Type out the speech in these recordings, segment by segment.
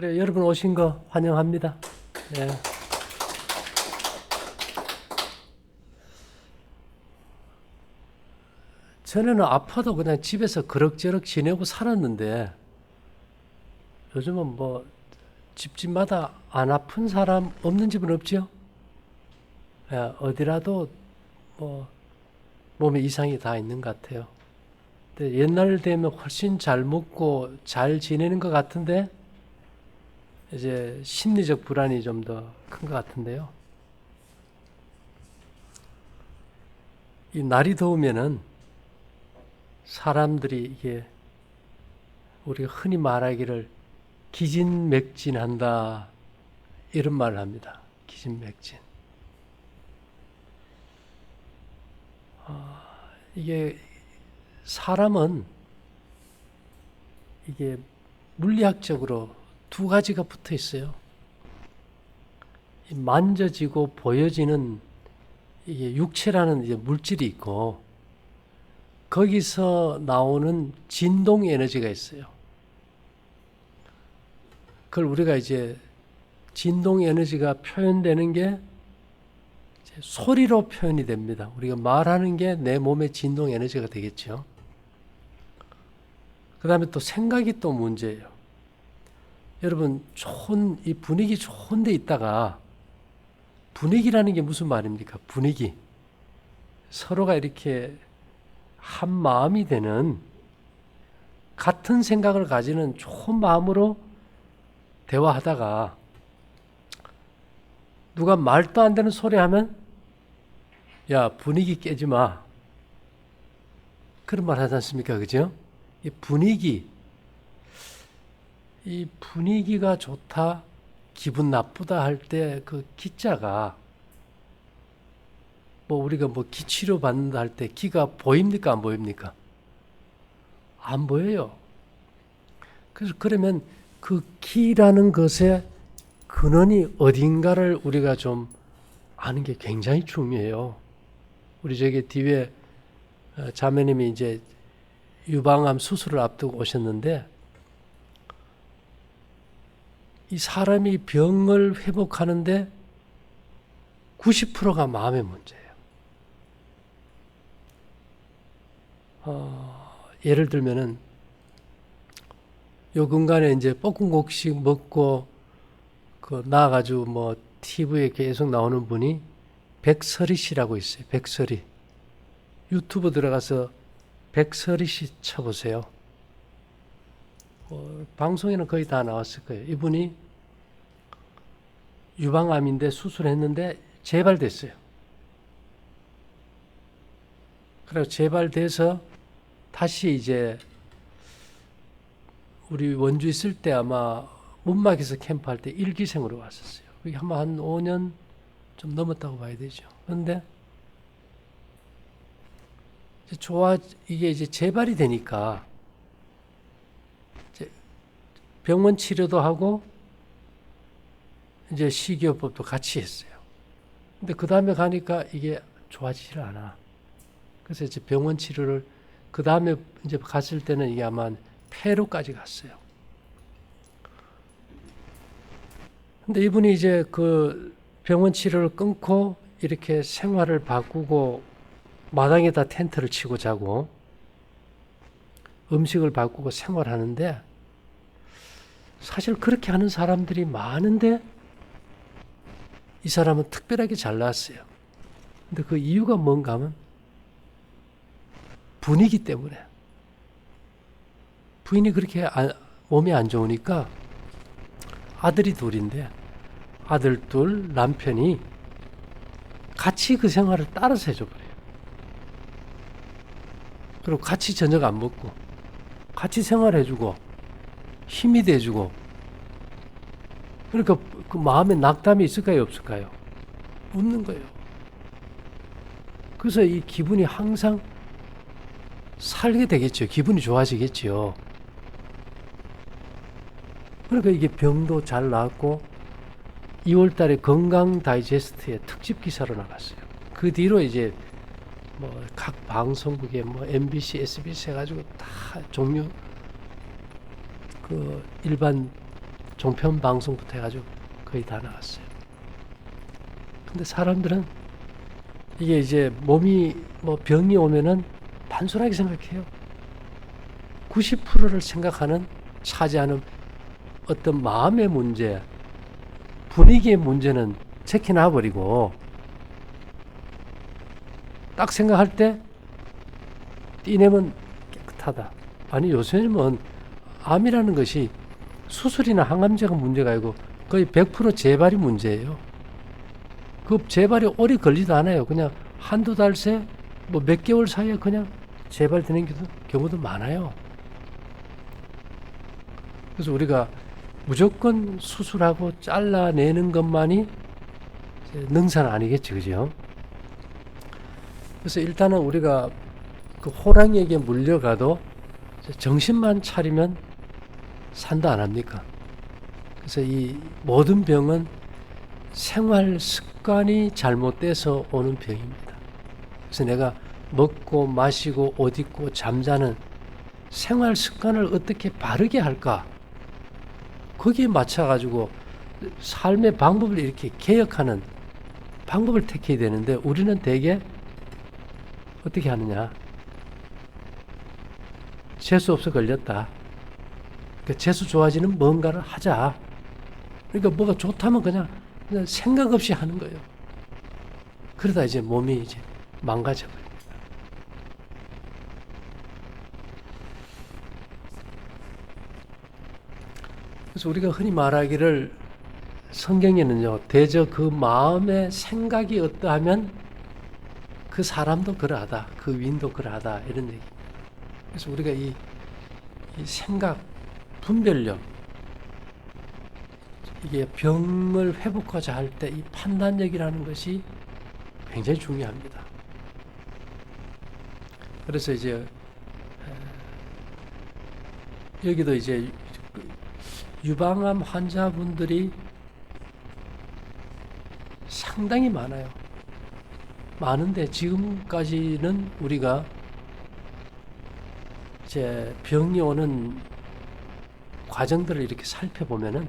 그래, 여러분 오신 거 환영합니다. 예. 전에는 아파도 그냥 집에서 그럭저럭 지내고 살았는데 요즘은 뭐 집집마다 안 아픈 사람 없는 집은 없지요. 예, 어디라도 뭐 몸에 이상이 다 있는 것 같아요. 근데 옛날 되면 훨씬 잘 먹고 잘 지내는 것 같은데 이제 심리적 불안이 좀 더 큰 것 같은데요. 이 날이 더우면은 사람들이 이게 우리가 흔히 말하기를 기진맥진한다 이런 말을 합니다. 기진맥진. 이게 사람은 이게 물리학적으로 두 가지가 붙어 있어요. 만져지고 보여지는 이게 육체라는 이제 물질이 있고 거기서 나오는 진동 에너지가 있어요. 그걸 우리가 이제 진동 에너지가 표현되는 게 소리로 표현이 됩니다. 우리가 말하는 게 내 몸의 진동 에너지가 되겠죠. 그 다음에 또 생각이 또 문제예요. 여러분, 이 분위기 좋은 데 있다가 분위기라는 게 무슨 말입니까? 분위기. 서로가 이렇게 한 마음이 되는 같은 생각을 가지는 좋은 마음으로 대화하다가 누가 말도 안 되는 소리 하면 야, 분위기 깨지 마. 그런 말 하지 않습니까? 그죠? 이 분위기가 좋다, 기분 나쁘다 할 때 그 기자가 뭐 우리가 뭐 기치료 받는다 할 때 기가 보입니까? 안 보입니까? 안 보여요. 그래서 그러면 그 기라는 것의 근원이 어딘가를 우리가 좀 아는 게 굉장히 중요해요. 우리 저기 뒤에 자매님이 이제 유방암 수술을 앞두고 오셨는데 이 사람이 병을 회복하는데 90%가 마음의 문제예요. 예를 들면은 요 근간에 이제 볶음국식 먹고 그 나와가지고 뭐 TV에 계속 나오는 분이 백설이 씨라고 있어요. 백설이. 유튜브 들어가서 백설이 씨 쳐보세요. 방송에는 거의 다 나왔을 거예요. 이분이 유방암인데 수술했는데 재발됐어요. 그래서 재발돼서 다시 이제 우리 원주 있을 때 아마 문막에서 캠프할 때 일기생으로 왔었어요. 그게 아마 한 5년 좀 넘었다고 봐야 되죠. 그런데 이게 이제 재발이 되니까 이제 병원 치료도 하고 이제 식이요법도 같이 했어요. 근데 그 다음에 가니까 이게 좋아지질 않아. 그래서 이제 병원 치료를 그 다음에 이제 갔을 때는 이게 아마 폐로까지 갔어요. 근데 이분이 이제 그 병원 치료를 끊고 이렇게 생활을 바꾸고 마당에다 텐트를 치고 자고 음식을 바꾸고 생활하는데 사실 그렇게 하는 사람들이 많은데 이 사람은 특별하게 잘 나왔어요. 근데 그 이유가 뭔가 하면 분위기 때문에. 부인이 그렇게 몸이 안 좋으니까 아들이 둘인데 아들 둘, 남편이 같이 그 생활을 따라서 해줘버려요. 그리고 같이 저녁 안 먹고 같이 생활해주고 힘이 돼주고 그러니까 그 마음에 낙담이 있을까요? 없을까요? 없는 거예요. 그래서 이 기분이 항상 살게 되겠죠. 기분이 좋아지겠죠. 그러니까 이게 병도 잘 나았고 2월 달에 건강 다이제스트에 특집 기사로 나갔어요. 그 뒤로 이제 뭐 각 방송국에 뭐 MBC, SBS 해가지고 다 종류 그 일반 종편 방송부터 해가지고 거의 다 나갔어요. 근데 사람들은 이게 이제 몸이 뭐 병이 오면은 단순하게 생각해요. 90%를 생각하는 차지하는 어떤 마음의 문제, 분위기의 문제는 제껴놔버리고 딱 생각할 때 띠내면 깨끗하다. 아니 요즘은 암이라는 것이 수술이나 항암제가 문제가 아니고 거의 100% 재발이 문제예요. 그 재발이 오래 걸리지도 않아요. 그냥 한두 달 새 뭐 몇 개월 사이에 그냥 재발되는 경우도 많아요. 그래서 우리가 무조건 수술하고 잘라내는 것만이 능사는 아니겠지, 그죠? 그래서 일단은 우리가 그 호랑이에게 물려가도 정신만 차리면 산다 안 합니까? 그래서 이 모든 병은 생활 습관이 잘못돼서 오는 병입니다. 그래서 내가 먹고 마시고 옷 입고 잠자는 생활 습관을 어떻게 바르게 할까? 거기에 맞춰가지고 삶의 방법을 이렇게 개혁하는 방법을 택해야 되는데 우리는 대개 어떻게 하느냐? 재수 없어 걸렸다. 그러니까 재수 좋아지는 뭔가를 하자. 그러니까 뭐가 좋다면 그냥 생각 없이 하는 거예요. 그러다 이제 몸이 이제 망가져 버립니다. 그래서 우리가 흔히 말하기를 성경에는요, 대저 그 마음의 생각이 어떠하면 그 사람도 그러하다, 그 위인도 그러하다 이런 얘기. 그래서 우리가 이 생각, 분별력, 이게 병을 회복하자 할 때 이 판단력이라는 것이 굉장히 중요합니다. 그래서 이제 여기도 이제 유방암 환자분들이 상당히 많아요. 많은데 지금까지는 우리가 이제 병이 오는 과정들을 이렇게 살펴보면은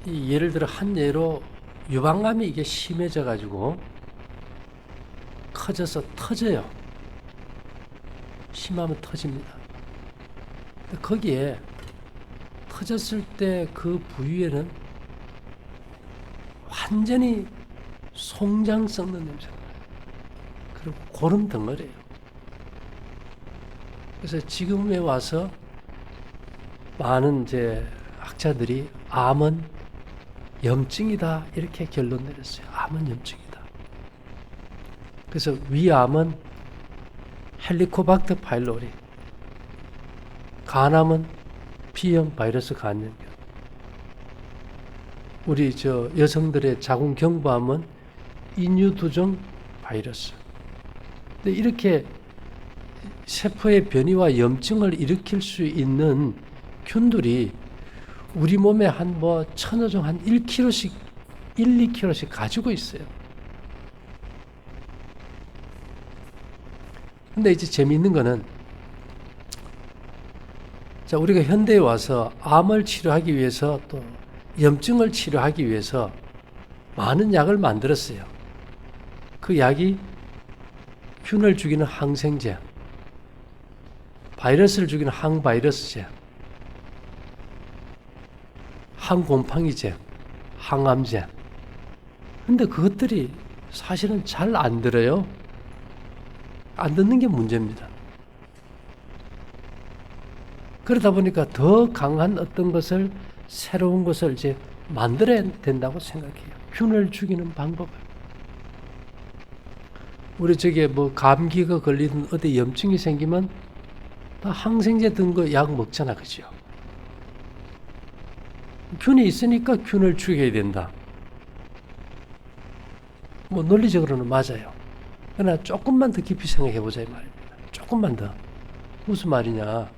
이 예를 들어 한 예로 유방암이 이게 심해져 가지고 커져서 터져요. 심하면 터집니다. 거기에 터졌을 때 그 부위에는 완전히 송장 썩는 냄새가 나요. 그리고 고름 덩어리예요. 그래서 지금에 와서 많은 이제 학자들이 암은 염증이다 이렇게 결론 내렸어요. 암은 염증이다. 그래서 위암은 헬리코박터 파일로리, 간암은 B형 바이러스 간염병, 우리 저 여성들의 자궁경부암은 인유두종 바이러스. 근데 이렇게 세포의 변이와 염증을 일으킬 수 있는 균들이 우리 몸에 한 뭐 천여 종 한 1kg씩, 2kg씩 가지고 있어요. 근데 이제 재미있는 거는 자, 우리가 현대에 와서 암을 치료하기 위해서 또 염증을 치료하기 위해서 많은 약을 만들었어요. 그 약이 균을 죽이는 항생제, 바이러스를 죽이는 항바이러스제, 항곰팡이제, 항암제. 근데 그것들이 사실은 잘 안 들어요. 안 듣는 게 문제입니다. 그러다 보니까 더 강한 어떤 것을, 새로운 것을 이제 만들어야 된다고 생각해요. 균을 죽이는 방법을. 우리 저게 뭐 감기가 걸리든 어디 염증이 생기면 다 항생제 든 거 약 먹잖아, 그죠? 균이 있으니까 균을 죽여야 된다. 뭐 논리적으로는 맞아요. 그러나 조금만 더 깊이 생각해 보자 이 말입니다. 조금만 더. 무슨 말이냐?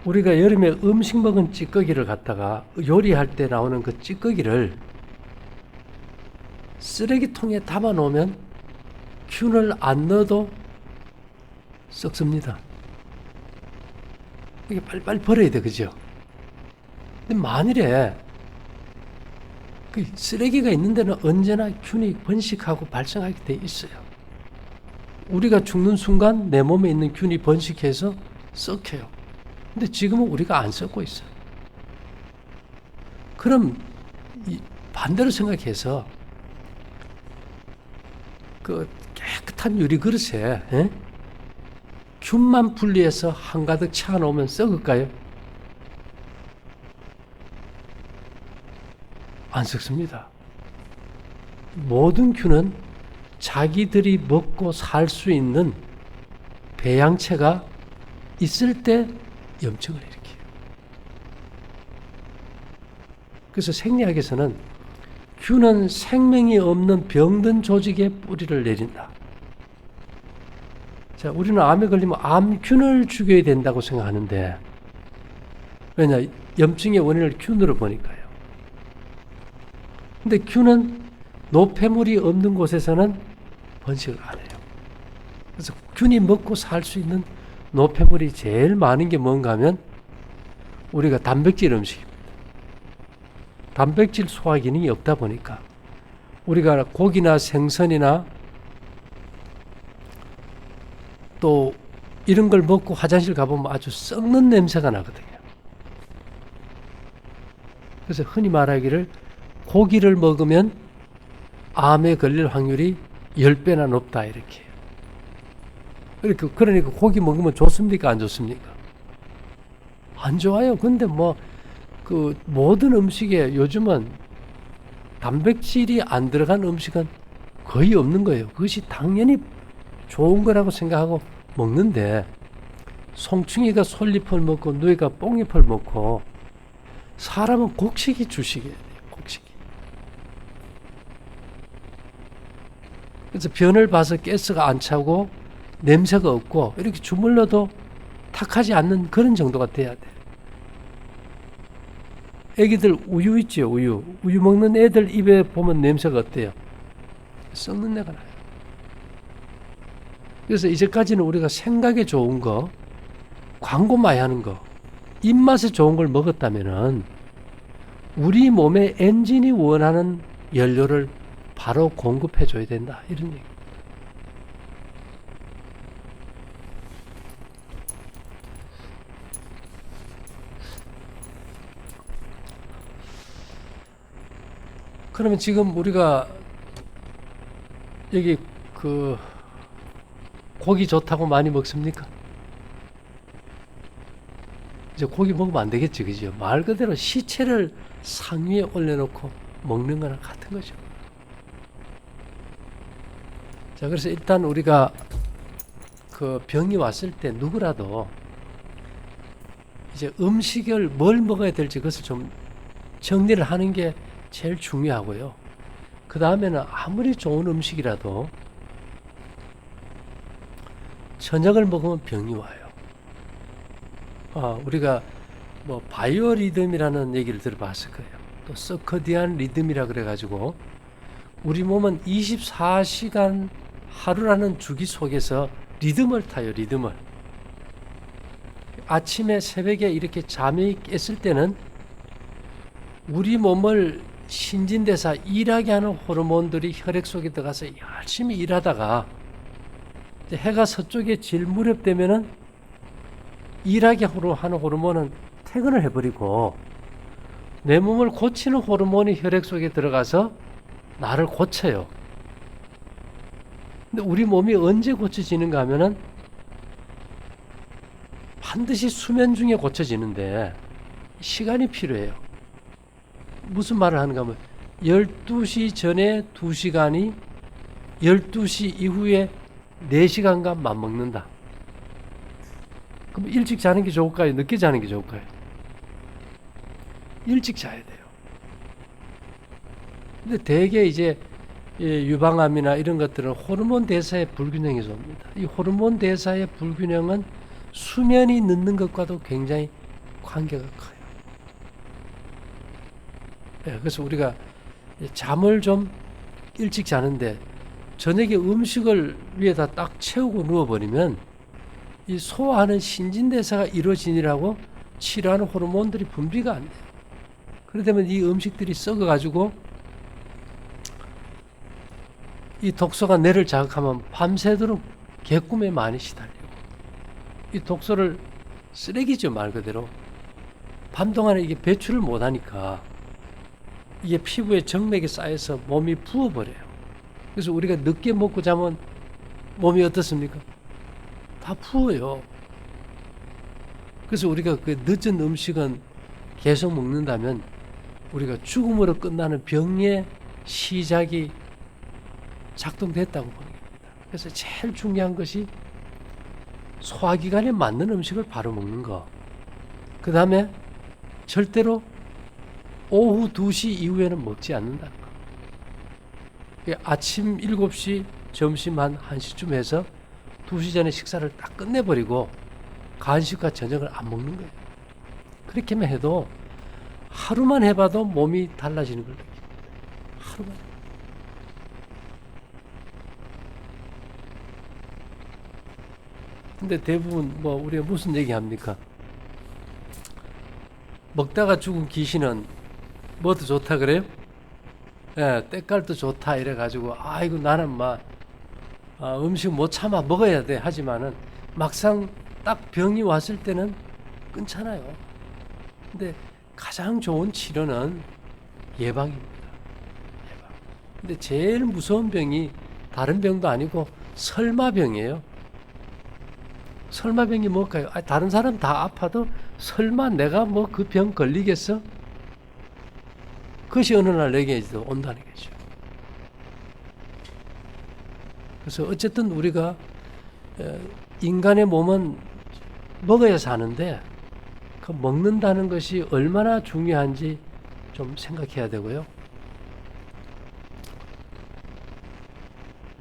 우리가 여름에 음식 먹은 찌꺼기를 갖다가 요리할 때 나오는 그 찌꺼기를 쓰레기통에 담아 놓으면 균을 안 넣어도 썩습니다. 이게 빨리빨리 버려야 돼, 그죠? 근데 만일에 그 쓰레기가 있는 데는 언제나 균이 번식하고 발생하게 돼 있어요. 우리가 죽는 순간 내 몸에 있는 균이 번식해서 썩혀요. 근데 지금은 우리가 안 썩고 있어요. 그럼 반대로 생각해서 그 깨끗한 유리 그릇에 균만 분리해서 한가득 채워놓으면 썩을까요? 안 썩습니다. 모든 균은 자기들이 먹고 살 수 있는 배양체가 있을 때 염증을 일으켜요. 그래서 생리학에서는 균은 생명이 없는 병든 조직에 뿌리를 내린다. 자, 우리는 암에 걸리면 암균을 죽여야 된다고 생각하는데, 왜냐? 염증의 원인을 균으로 보니까요. 근데 균은 노폐물이 없는 곳에서는 번식을 안 해요. 그래서 균이 먹고 살 수 있는 노폐물이 제일 많은 게 뭔가 하면 우리가 단백질 음식입니다. 단백질 소화 기능이 없다 보니까 우리가 고기나 생선이나 또 이런 걸 먹고 화장실 가보면 아주 썩는 냄새가 나거든요. 그래서 흔히 말하기를 고기를 먹으면 암에 걸릴 확률이 10배나 높다 이렇게. 그러니까 고기 먹으면 좋습니까? 안 좋습니까? 안 좋아요. 근데 그 모든 음식에 요즘은 단백질이 안 들어간 음식은 거의 없는 거예요. 그것이 당연히 좋은 거라고 생각하고 먹는데, 송충이가 솔잎을 먹고 누이가 뽕잎을 먹고 사람은 곡식이 주식이에요. 곡식이. 그래서 변을 봐서 가스가 안 차고 냄새가 없고 이렇게 주물러도 탁하지 않는 그런 정도가 돼야 돼요. 애기들 우유 있죠, 우유. 우유 먹는 애들 입에 보면 냄새가 어때요? 썩는 내가 나요. 그래서 이제까지는 우리가 생각에 좋은 거, 광고 많이 하는 거, 입맛에 좋은 걸 먹었다면은 우리 몸의 엔진이 원하는 연료를 바로 공급해 줘야 된다. 이런 얘기. 그러면 지금 우리가 여기 고기 좋다고 많이 먹습니까? 이제 고기 먹으면 안 되겠지, 그죠? 말 그대로 시체를 상위에 올려놓고 먹는 거랑 같은 거죠. 자, 그래서 일단 우리가 그 병이 왔을 때 누구라도 이제 음식을 뭘 먹어야 될지 그것을 좀 정리를 하는 게 제일 중요하고요. 그 다음에는 아무리 좋은 음식이라도 저녁을 먹으면 병이 와요. 우리가 바이오 리듬이라는 얘기를 들어봤을 거예요. 또 서커디안 리듬이라 그래가지고 우리 몸은 24시간 하루라는 주기 속에서 리듬을 타요. 리듬을. 아침에 새벽에 이렇게 잠이 깼을 때는 우리 몸을 신진대사 일하게 하는 호르몬들이 혈액 속에 들어가서 열심히 일하다가 해가 서쪽에 질 무렵 되면은 일하게 하는 호르몬은 퇴근을 해버리고 내 몸을 고치는 호르몬이 혈액 속에 들어가서 나를 고쳐요. 근데 우리 몸이 언제 고쳐지는가 하면은 반드시 수면 중에 고쳐지는데 시간이 필요해요. 무슨 말을 하는가 하면 12시 전에 2시간이 12시 이후에 4시간간 맞먹는다. 그럼 일찍 자는 게 좋을까요? 늦게 자는 게 좋을까요? 일찍 자야 돼요. 근데 대개 이제 유방암이나 이런 것들은 호르몬 대사의 불균형에서 옵니다. 이 호르몬 대사의 불균형은 수면이 늦는 것과도 굉장히 관계가 커요. 그래서 우리가 잠을 좀 일찍 자는데 저녁에 음식을 위에다 딱 채우고 누워버리면 이 소화하는 신진대사가 이루어지느라고 치료하는 호르몬들이 분비가 안 돼요. 그러면 이 음식들이 썩어가지고 이 독소가 뇌를 자극하면 밤새도록 개꿈에 많이 시달리고, 이 독소를 쓰레기죠, 말 그대로. 밤 동안에 이게 배출을 못하니까 이게 피부에 정맥이 쌓여서 몸이 부어버려요. 그래서 우리가 늦게 먹고 자면 몸이 어떻습니까? 다 부어요. 그래서 우리가 그 늦은 음식은 계속 먹는다면 우리가 죽음으로 끝나는 병의 시작이 작동됐다고 보는 겁니다. 그래서 제일 중요한 것이 소화기관에 맞는 음식을 바로 먹는 거. 그 다음에 절대로 오후 2시 이후에는 먹지 않는다는 거. 아침 7시, 점심 한 1시쯤 해서 2시 전에 식사를 딱 끝내버리고 간식과 저녁을 안 먹는 거예요. 그렇게만 해도 하루만 해봐도 몸이 달라지는 걸 느낍니다. 하루만. 근데 대부분 뭐 우리가 무슨 얘기 합니까? 먹다가 죽은 귀신은 뭐도 좋다 그래요? 예, 때깔도 좋다 이래가지고 아이고 나는 막 음식 못 참아 먹어야 돼 하지만은 막상 딱 병이 왔을 때는 끊잖아요. 근데 가장 좋은 치료는 예방입니다. 예방. 근데 제일 무서운 병이 다른 병도 아니고 설마병이에요. 설마병이 뭘까요? 다른 사람 다 아파도 설마 내가 뭐 그 병 걸리겠어? 그것이 어느 날 내게도 온다는 거죠. 그래서 어쨌든 우리가 인간의 몸은 먹어야 사는데 그 먹는다는 것이 얼마나 중요한지 좀 생각해야 되고요.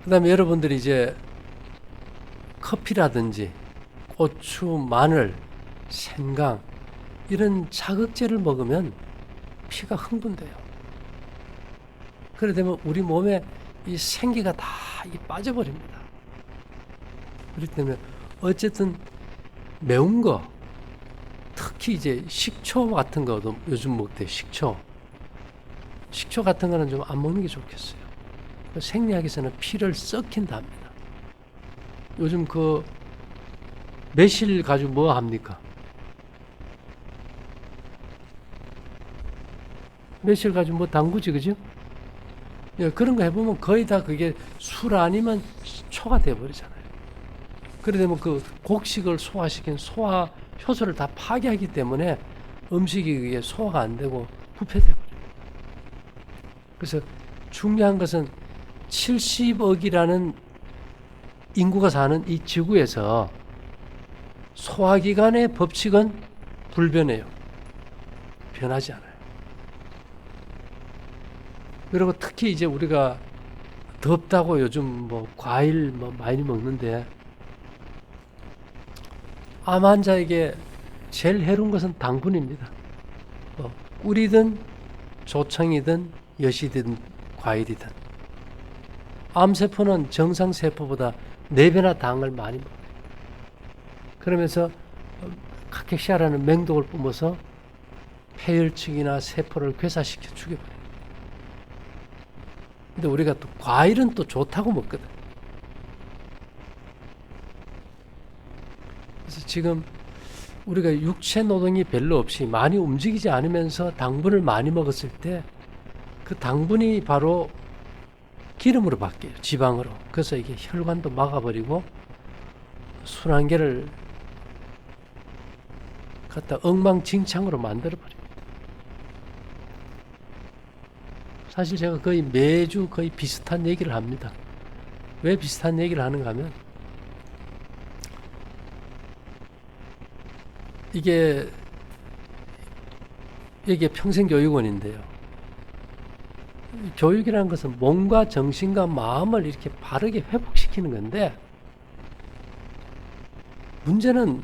그 다음에 여러분들이 이제 커피라든지 고추, 마늘, 생강 이런 자극제를 먹으면 피가 흥분돼요. 그래 되면 우리 몸에 이 생기가 다 빠져버립니다. 그렇기 때문에 어쨌든 매운 거, 특히 이제 식초 같은 거도 요즘 먹대. 식초 같은 거는 좀 안 먹는 게 좋겠어요. 생리학에서는 피를 썩힌다 합니다. 요즘 그 매실 가지고 뭐 합니까? 매실 가지고 뭐 담그지, 그죠? 예, 그런 거 해보면 거의 다 그게 술 아니면 초가 돼버리잖아요. 그래 되면 그 곡식을 소화시킨 소화 효소를 다 파괴하기 때문에 음식이 그게 소화가 안 되고 부패돼버려요. 그래서 중요한 것은 70억이라는 인구가 사는 이 지구에서 소화기관의 법칙은 불변해요. 변하지 않아요. 그리고 특히 이제 우리가 덥다고 요즘 뭐 과일 뭐 많이 먹는데 암 환자에게 제일 해로운 것은 당분입니다. 꿀이든 조청이든 엿이든 과일이든 암세포는 정상세포보다 4배나 당을 많이 먹어요. 그러면서 카케시아라는 맹독을 뿜어서 폐혈층이나 세포를 괴사시켜 죽여버려요. 근데 우리가 또 과일은 또 좋다고 먹거든. 그래서 지금 우리가 육체 노동이 별로 없이 많이 움직이지 않으면서 당분을 많이 먹었을 때 그 당분이 바로 기름으로 바뀌어요. 지방으로. 그래서 이게 혈관도 막아버리고 순환계를 갖다 엉망진창으로 만들어버립니다. 사실 제가 거의 매주 거의 비슷한 얘기를 합니다. 왜 비슷한 얘기를 하는가 하면 이게 평생교육원인데요. 교육이라는 것은 몸과 정신과 마음을 이렇게 바르게 회복시키는 건데 문제는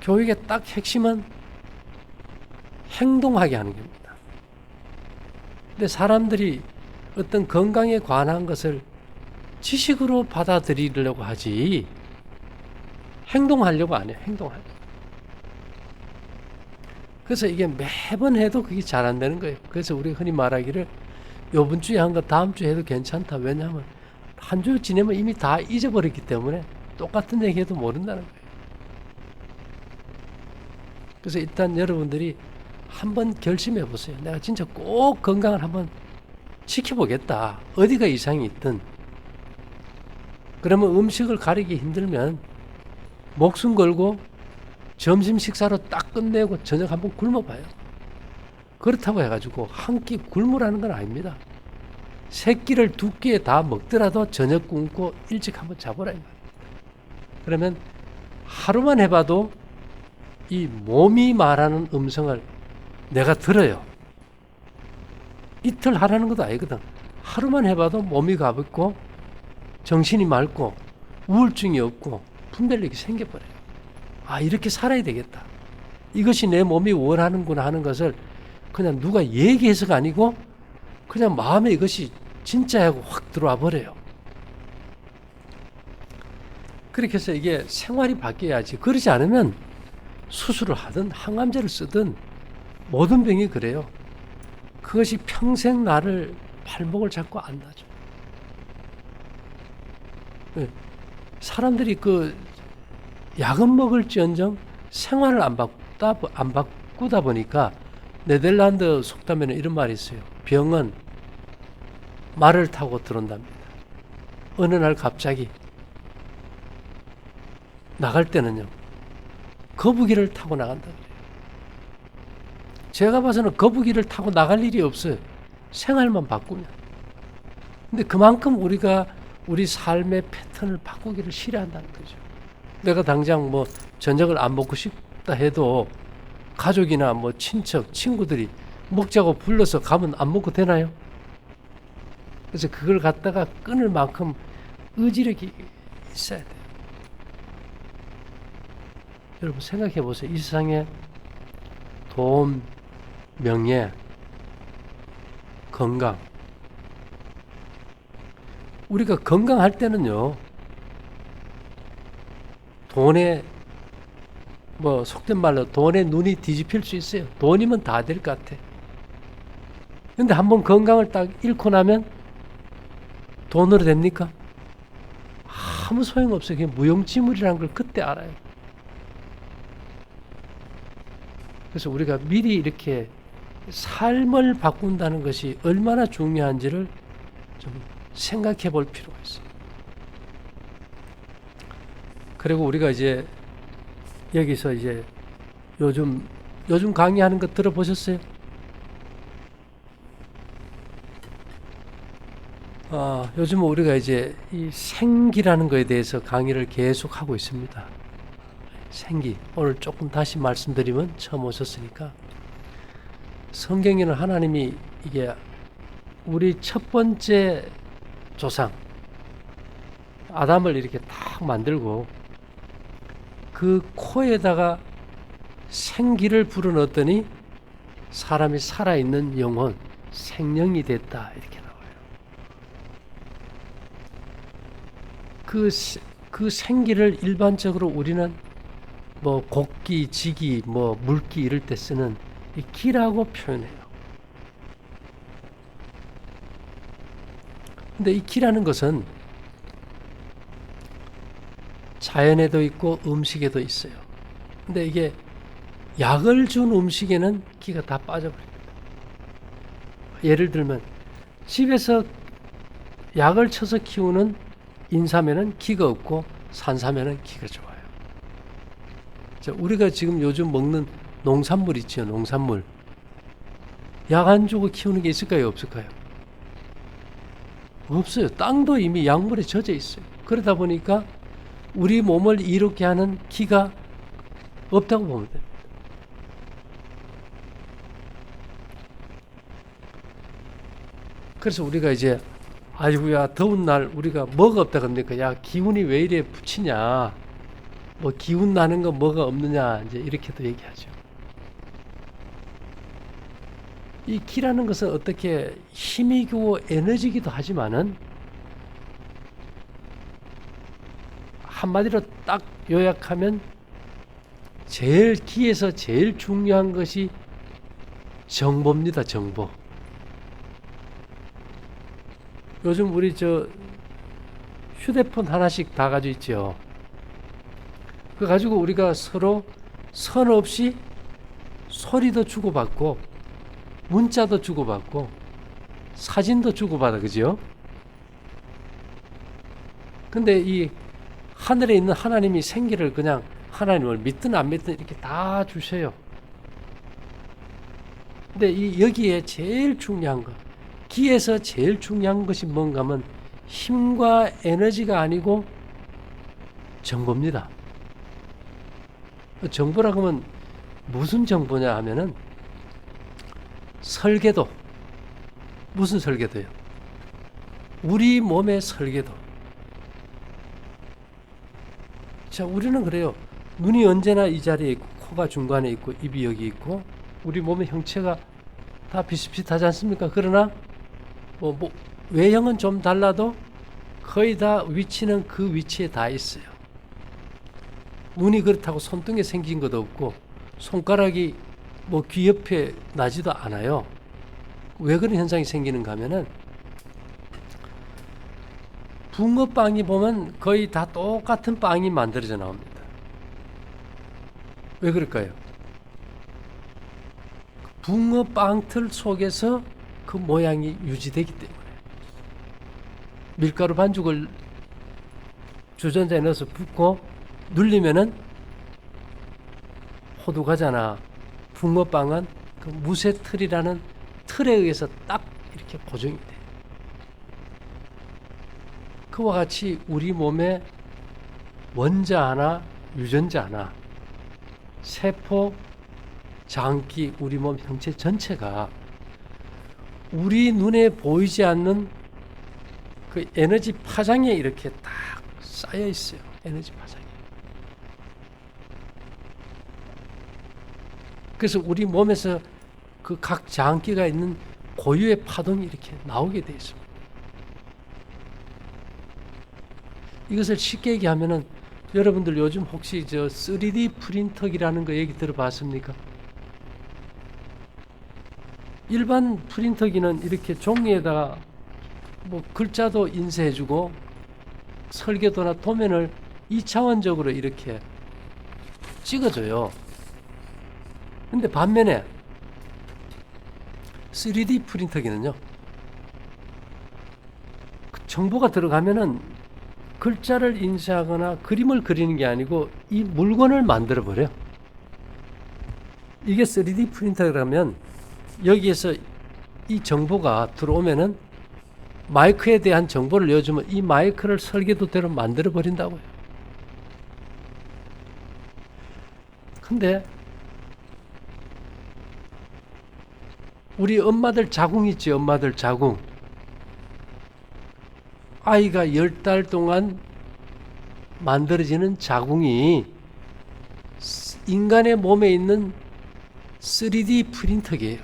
교육의 딱 핵심은 행동하게 하는 겁니다. 근데 사람들이 어떤 건강에 관한 것을 지식으로 받아들이려고 하지 행동하려고 안 해요. 행동하려고. 그래서 이게 매번 해도 그게 잘 안 되는 거예요. 그래서 우리가 흔히 말하기를 요번 주에 한 거 다음 주에 해도 괜찮다. 왜냐하면 한 주 지내면 이미 다 잊어버렸기 때문에 똑같은 얘기 해도 모른다는 거예요. 그래서 일단 여러분들이 한번 결심해 보세요. 내가 진짜 꼭 건강을 한번 지켜보겠다. 어디가 이상이 있든. 그러면 음식을 가리기 힘들면 목숨 걸고 점심 식사로 딱 끝내고 저녁 한번 굶어봐요. 그렇다고 해가지고 한 끼 굶으라는 건 아닙니다. 세 끼를 두 끼에 다 먹더라도 저녁 굶고 일찍 한번 자보라 이 말입니다. 그러면 하루만 해봐도 이 몸이 말하는 음성을 내가 들어요. 이틀 하라는 것도 아니거든. 하루만 해봐도 몸이 가볍고 정신이 맑고 우울증이 없고 분별력이 생겨버려요. 아, 이렇게 살아야 되겠다. 이것이 내 몸이 원하는구나 하는 것을 그냥 누가 얘기해서가 아니고 그냥 마음에 이것이 진짜하고 확 들어와 버려요. 그렇게 해서 이게 생활이 바뀌어야지. 그러지 않으면 수술을 하든 항암제를 쓰든 모든 병이 그래요. 그것이 평생 나를 발목을 잡고 안 놔줘. 사람들이 그 약은 먹을지언정 생활을 안 바꾸다 보니까 네덜란드 속담에는 이런 말이 있어요. 병은 말을 타고 들어온답니다. 어느 날 갑자기 나갈 때는요. 거북이를 타고 나간다 그래요. 제가 봐서는 거북이를 타고 나갈 일이 없어요. 생활만 바꾸면. 근데 그만큼 우리가 우리 삶의 패턴을 바꾸기를 싫어한다는 거죠. 내가 당장 뭐 저녁을 안 먹고 싶다 해도 가족이나 뭐 친척, 친구들이 먹자고 불러서 가면 안 먹고 되나요? 그래서 그걸 갖다가 끊을 만큼 의지력이 있어야 돼요. 여러분 생각해 보세요. 이 세상에 돈, 명예, 건강. 우리가 건강할 때는요. 돈에 뭐 속된 말로 돈에 눈이 뒤집힐 수 있어요. 돈이면 다 될 것 같아. 근데 한번 건강을 딱 잃고 나면 돈으로 됩니까? 아무 소용없어요. 그게 무용지물이라는 걸 그때 알아요. 그래서 우리가 미리 이렇게 삶을 바꾼다는 것이 얼마나 중요한지를 좀 생각해 볼 필요가 있어요. 그리고 우리가 이제 여기서 이제 요즘 강의하는 거 들어보셨어요? 요즘은 우리가 이제 이 생기라는 거에 대해서 강의를 계속 하고 있습니다. 생기. 오늘 조금 다시 말씀드리면 처음 오셨으니까 성경에는 하나님이 이게 우리 첫 번째 조상 아담을 이렇게 딱 만들고 그 코에다가 생기를 불어넣었더니 사람이 살아있는 영혼, 생명이 됐다 이렇게 나와요. 그 생기를 일반적으로 우리는 뭐 곡기, 지기, 뭐 물기 이럴 때 쓰는 이 기라고 표현해요. 근데 이 기라는 것은 자연에도 있고 음식에도 있어요. 근데 이게 약을 준 음식에는 기가 다 빠져버립니다. 예를 들면 집에서 약을 쳐서 키우는 인삼에는 기가 없고 산삼에는 기가 좋아요. 자, 우리가 지금 요즘 먹는 농산물 있죠. 농산물. 약 안 주고 키우는 게 있을까요? 없을까요? 없어요. 땅도 이미 약물에 젖어 있어요. 그러다 보니까 우리 몸을 이롭게 하는 기가 없다고 보면 됩니다. 그래서 우리가 이제 아이고야 더운 날 우리가 뭐가 없다 그럽니까? 야 기운이 왜 이래 붙이냐? 뭐 기운 나는 거 뭐가 없느냐? 이제 이렇게도 얘기하죠. 이 기라는 것은 어떻게 힘이고 에너지기도 하지만은 한마디로 딱 요약하면 제일 기에서 제일 중요한 것이 정보입니다. 정보. 요즘 우리 휴대폰 하나씩 다 가지고 있죠. 그 가지고 우리가 서로 선 없이 소리도 주고받고 문자도 주고받고 사진도 주고받아, 그죠? 근데 이 하늘에 있는 하나님이 생기를 그냥 하나님을 믿든 안 믿든 이렇게 다 주셔요. 근데 여기에 제일 중요한 것, 기에서 제일 중요한 것이 뭔가 하면 힘과 에너지가 아니고 정보입니다. 정보라고 하면 무슨 정보냐 하면은 설계도. 무슨 설계도요? 우리 몸의 설계도. 자, 우리는 그래요. 눈이 언제나 이 자리에 있고, 코가 중간에 있고, 입이 여기 있고, 우리 몸의 형체가 다 비슷비슷하지 않습니까? 그러나 외형은 좀 달라도 거의 다 위치는 그 위치에 다 있어요. 눈이 그렇다고 손등에 생긴 것도 없고, 손가락이 귀 옆에 나지도 않아요. 왜 그런 현상이 생기는가 하면은 붕어빵이 보면 거의 다 똑같은 빵이 만들어져 나옵니다. 왜 그럴까요? 붕어빵 틀 속에서 그 모양이 유지되기 때문에. 밀가루 반죽을 주전자에 넣어서 붓고 눌리면은 호두과자나 붕어빵은 그 무쇠틀이라는 틀에 의해서 딱 이렇게 고정이 돼요. 그와 같이 우리 몸에 원자 하나, 유전자 하나, 세포, 장기, 우리 몸 형체 전체가 우리 눈에 보이지 않는 그 에너지 파장에 이렇게 딱 쌓여 있어요. 에너지 파장에. 그래서 우리 몸에서 그 각 장기가 있는 고유의 파동이 이렇게 나오게 되어 있습니다. 이것을 쉽게 얘기하면은 여러분들 요즘 혹시 3D 프린터기라는 거 얘기 들어봤습니까? 일반 프린터기는 이렇게 종이에다가 글자도 인쇄해주고 설계도나 도면을 2차원적으로 이렇게 찍어줘요. 근데 반면에 3D 프린터기는요, 그 정보가 들어가면은 글자를 인쇄하거나 그림을 그리는 게 아니고 이 물건을 만들어 버려요. 이게 3D 프린터라면 여기에서 이 정보가 들어오면은 마이크에 대한 정보를 넣어주면 이 마이크를 설계도대로 만들어 버린다고요. 근데 우리 엄마들 자궁 있지, 엄마들 자궁. 아이가 10달 동안 만들어지는 자궁이 인간의 몸에 있는 3D 프린터기예요.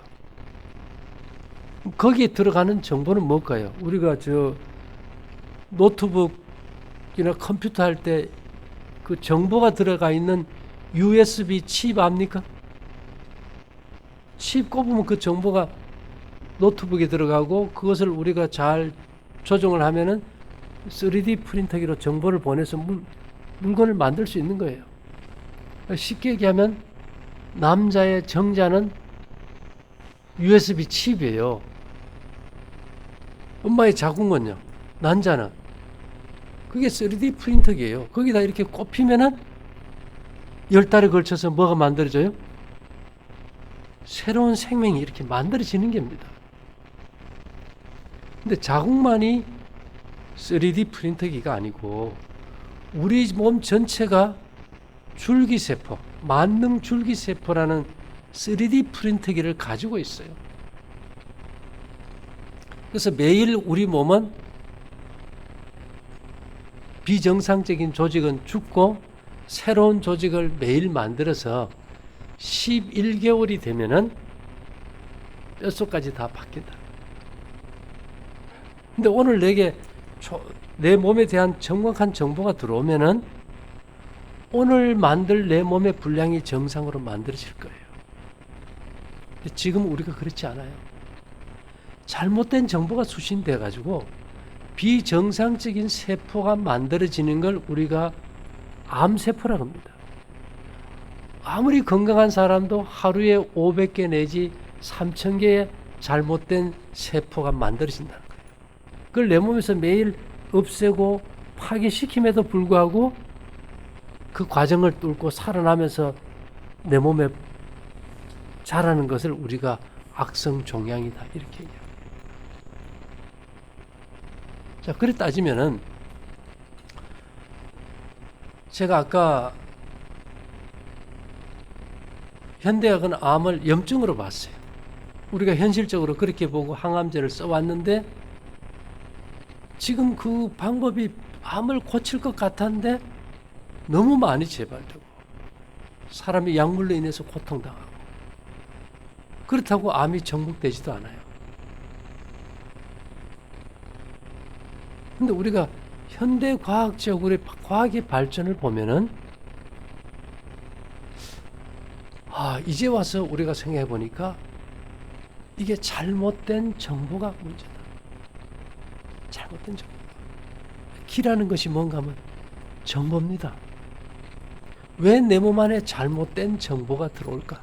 거기에 들어가는 정보는 뭘까요? 우리가 노트북이나 컴퓨터 할 때 그 정보가 들어가 있는 USB 칩 압니까? 칩 꼽으면 그 정보가 노트북에 들어가고 그것을 우리가 잘 조정을 하면은 3D 프린터기로 정보를 보내서 물건을 만들 수 있는 거예요. 쉽게 얘기하면 남자의 정자는 USB 칩이에요. 엄마의 자궁은요, 난자는 그게 3D 프린터기예요. 거기다 이렇게 꼽히면은 10달에 걸쳐서 뭐가 만들어져요? 새로운 생명이 이렇게 만들어지는 겁니다. 근데 자궁만이 3D 프린터기가 아니고 우리 몸 전체가 줄기세포, 만능 줄기세포라는 3D 프린터기를 가지고 있어요. 그래서 매일 우리 몸은 비정상적인 조직은 죽고 새로운 조직을 매일 만들어서 11개월이 되면은 뼛속까지 다 바뀐다. 근데 오늘 내게 내 몸에 대한 정확한 정보가 들어오면은 오늘 만들 내 몸의 분량이 정상으로 만들어질 거예요. 지금 우리가 그렇지 않아요. 잘못된 정보가 수신돼 가지고 비정상적인 세포가 만들어지는 걸 우리가 암세포라고 합니다. 아무리 건강한 사람도 하루에 500개 내지 3000개의 잘못된 세포가 만들어진다는 거예요. 그걸 내 몸에서 매일 없애고 파괴시킴에도 불구하고 그 과정을 뚫고 살아나면서 내 몸에 자라는 것을 우리가 악성 종양이다 이렇게 얘기합니다. 자, 그래 따지면은 제가 아까 현대학은 암을 염증으로 봤어요. 우리가 현실적으로 그렇게 보고 항암제를 써왔는데 지금 그 방법이 암을 고칠 것 같았는데 너무 많이 재발되고 사람이 약물로 인해서 고통당하고 그렇다고 암이 정복되지도 않아요. 근데 우리가 현대 과학적으로 과학의 발전을 보면은 이제 와서 우리가 생각해 보니까 이게 잘못된 정보가 문제다. 잘못된 정보. 기라는 것이 뭔가 하면 정보입니다. 왜 내 몸 안에 잘못된 정보가 들어올까?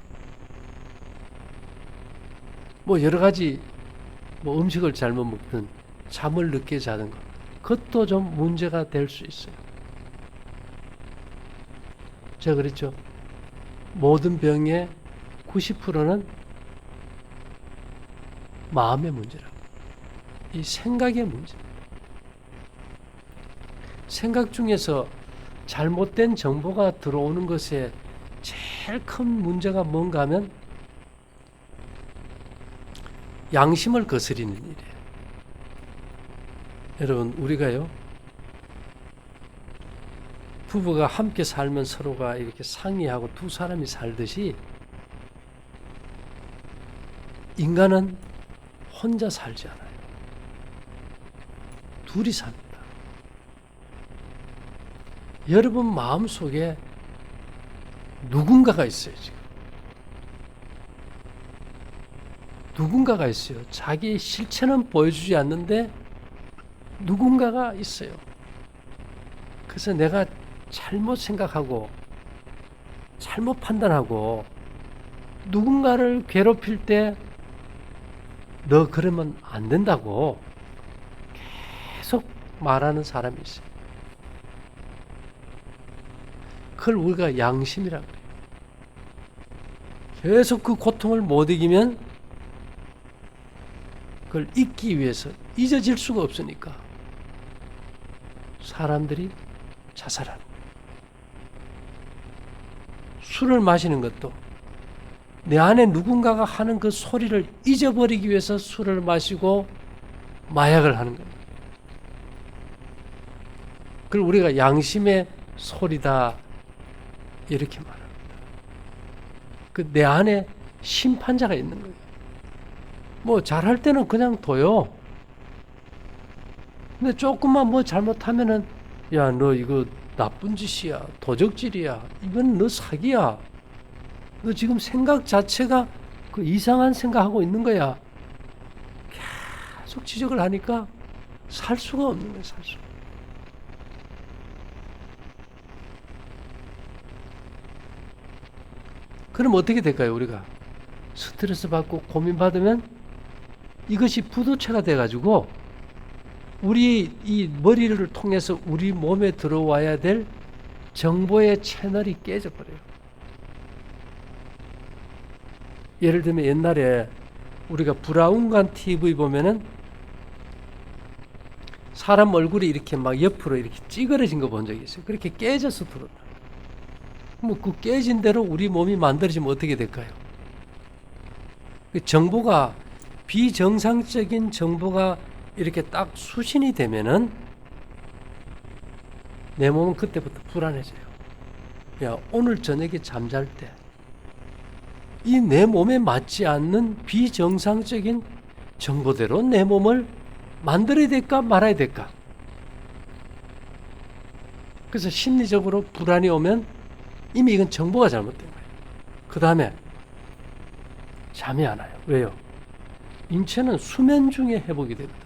뭐 여러 가지 음식을 잘못 먹든 잠을 늦게 자든 것, 그것도 좀 문제가 될 수 있어요. 제가 그랬죠. 모든 병의 90%는 마음의 문제라고. 이 생각의 문제입니다. 생각 중에서 잘못된 정보가 들어오는 것에 제일 큰 문제가 뭔가 하면 양심을 거스리는 일이에요. 여러분, 우리가요, 부부가 함께 살면 서로가 이렇게 상의하고 두 사람이 살듯이 인간은 혼자 살지 않아요. 둘이 삽니다. 여러분 마음속에 누군가가 있어요, 지금. 누군가가 있어요. 자기의 실체는 보여주지 않는데 누군가가 있어요. 그래서 내가 잘못 생각하고 잘못 판단하고 누군가를 괴롭힐 때 너 그러면 안 된다고 계속 말하는 사람이 있어요. 그걸 우리가 양심이라고 그래요. 계속 그 고통을 못 이기면 그걸 잊기 위해서 잊어질 수가 없으니까 사람들이 자살하는 거예요. 술을 마시는 것도 내 안에 누군가가 하는 그 소리를 잊어버리기 위해서 술을 마시고 마약을 하는 겁니다. 그걸 우리가 양심의 소리다 이렇게 말합니다. 그 내 안에 심판자가 있는 거예요. 뭐 잘할 때는 그냥 둬요. 근데 조금만 뭐 잘못하면은 야, 너 이거 나쁜 짓이야, 도적질이야, 이건 너 사기야, 너 지금 생각 자체가 그 이상한 생각하고 있는 거야. 계속 지적을 하니까 살 수가 없는 거예요. 살 수가. 그럼 어떻게 될까요? 우리가 스트레스 받고 고민 받으면 이것이 부도체가 돼가지고 우리 이 머리를 통해서 우리 몸에 들어와야 될 정보의 채널이 깨져버려요. 예를 들면 옛날에 우리가 브라운관 TV 보면은 사람 얼굴이 이렇게 막 옆으로 이렇게 찌그러진 거 본 적이 있어요. 그렇게 깨져서 들어온다. 뭐 그 깨진 대로 우리 몸이 만들어지면 어떻게 될까요? 정보가 비정상적인 정보가 이렇게 딱 수신이 되면은 내 몸은 그때부터 불안해져요. 야, 오늘 저녁에 잠잘 때 이 내 몸에 맞지 않는 비정상적인 정보대로 내 몸을 만들어야 될까 말아야 될까? 그래서 심리적으로 불안이 오면 이미 이건 정보가 잘못된 거예요. 그 다음에 잠이 안 와요. 왜요? 인체는 수면 중에 회복이 됩니다.